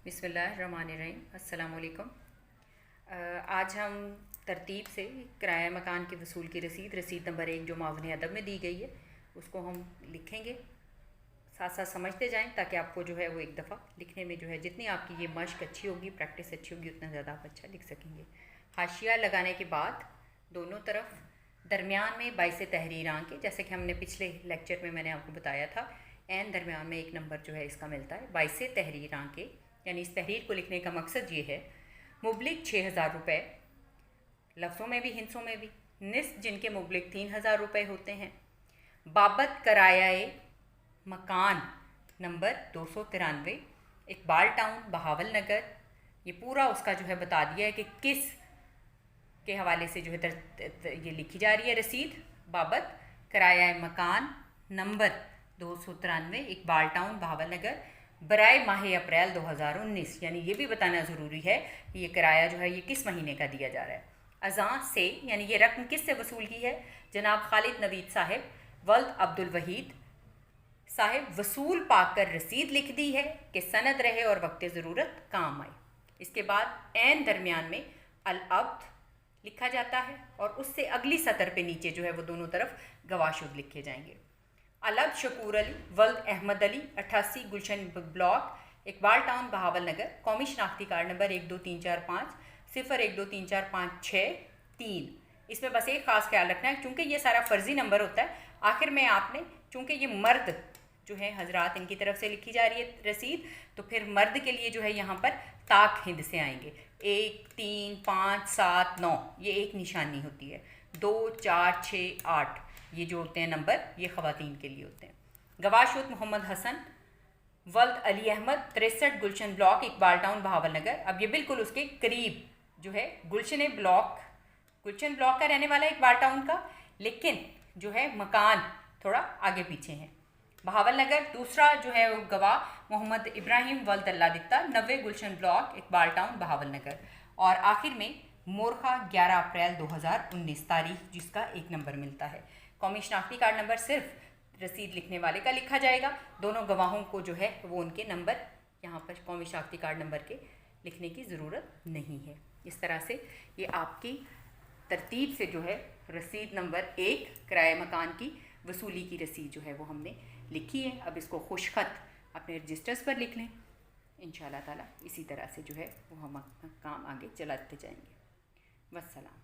बिस्मिल्लाहिर्रहमानिर्रहीम। अस्सलाम वालेकुम। आज हम तरतीब से किराया मकान की वसूल की रसीद नंबर 1 जो मावने अदब में दी गई है उसको हम लिखेंगे। साथ साथ समझते जाएं ताकि आपको जो है वो एक दफ़ा लिखने में जो है जितनी आपकी ये मश्क अच्छी होगी, प्रैक्टिस अच्छी होगी, उतना ज़्यादा आप अच्छा लिख सकेंगे। हाशिया लगाने के बाद दोनों तरफ दरमियान में बाइस तहरीर आंके, जैसे कि हमने पिछले लेक्चर में मैंने आपको बताया था, एन दरमियान में एक नंबर जो है इसका मिलता है। बाइस तहरीर आंके यानी इस तहरीर को लिखने का मकसद ये है। मुबलिक 6,000 रुपये, लफ्ज़ों में भी हिंसों में भी। निस्फ जिनके मुबलिक 3,000 रुपये होते हैं। बाबत करायाए मकान नंबर 293, इकबाल टाउन, बहावल नगर। ये पूरा उसका जो है बता दिया है कि किस के हवाले से जो है ये लिखी जा रही है रसीद। बाबत करायाए मकान नंबर 293, इकबाल टाउन, बहावल नगर, बराए माह अप्रैल 2019। यानी ये भी बताना ज़रूरी है कि ये किराया जो है ये किस महीने का दिया जा रहा है। अज़ां से यानी ये रकम किस से वसूल की है? जनाब खालिद नवीद साहिब वल्द अब्दुल वहीद साहिब वसूल पाकर रसीद लिख दी है कि सनद रहे और वक्त ज़रूरत काम आए। इसके बाद एन दरमियान में अल अब्द लिखा जाता है और उससे अगली सतर पे नीचे जो है वो दोनों तरफ गवाशुद लिखे जाएंगे। अलग शकूर अली वल्द अहमद अली 88 गुलशन ब्लॉक, इकबाल टाउन, बहावल नगर। कौमी शनाख्ती कार्ड नंबर 12345 0123456 इसमें बस एक ख़ास ख्याल रखना है, चूँकि ये सारा फ़र्ज़ी नंबर होता है। आखिर में आपने, चूँकि ये मर्द जो है हजरात इनकी तरफ से लिखी जा रही है रसीद, तो फिर मर्द के लिए जो है यहाँ पर ताक हिंद से आएंगे। 1 3 5 7 9 ये एक निशानी होती है। 2 4 6 8 ये जो होते हैं नंबर, ये ख़वातीन के लिए होते हैं। गवाशुद मोहम्मद हसन वल्द अली अहमद 63 गुलशन ब्लॉक, इकबाल टाउन, बहावल नगर। अब ये बिल्कुल उसके करीब जो है गुलशन ब्लॉक का रहने वाला है, इकबाल टाउन का, लेकिन जो है मकान थोड़ा आगे पीछे है। बहावल नगर दूसरा जो है वो गवाह मोहम्मद इब्राहिम वल्द अल्लाह दित्ता 90 गुलशन ब्लॉक, इकबाल टाउन, बहावल नगर। और आखिर में मोरखा 11 अप्रैल 2019 तारीख जिसका एक नंबर मिलता है। कौमी शनाख्ती कार्ड नंबर सिर्फ रसीद लिखने वाले का लिखा जाएगा। दोनों गवाहों को जो है वो उनके नंबर यहाँ पर कौमी शनाख्ती कार्ड नंबर के लिखने की ज़रूरत नहीं है। इस तरह से ये आपकी तरतीब से जो है रसीद नंबर 1 किराए मकान की वसूली की रसीद जो है वो हमने लिखी है। अब इसको खुशखत अपने रजिस्टर्स पर लिख लें। इंशाअल्लाह ताला इसी तरह से जो है वो हम काम आगे चलाते जाएंगे। वस्सलाम।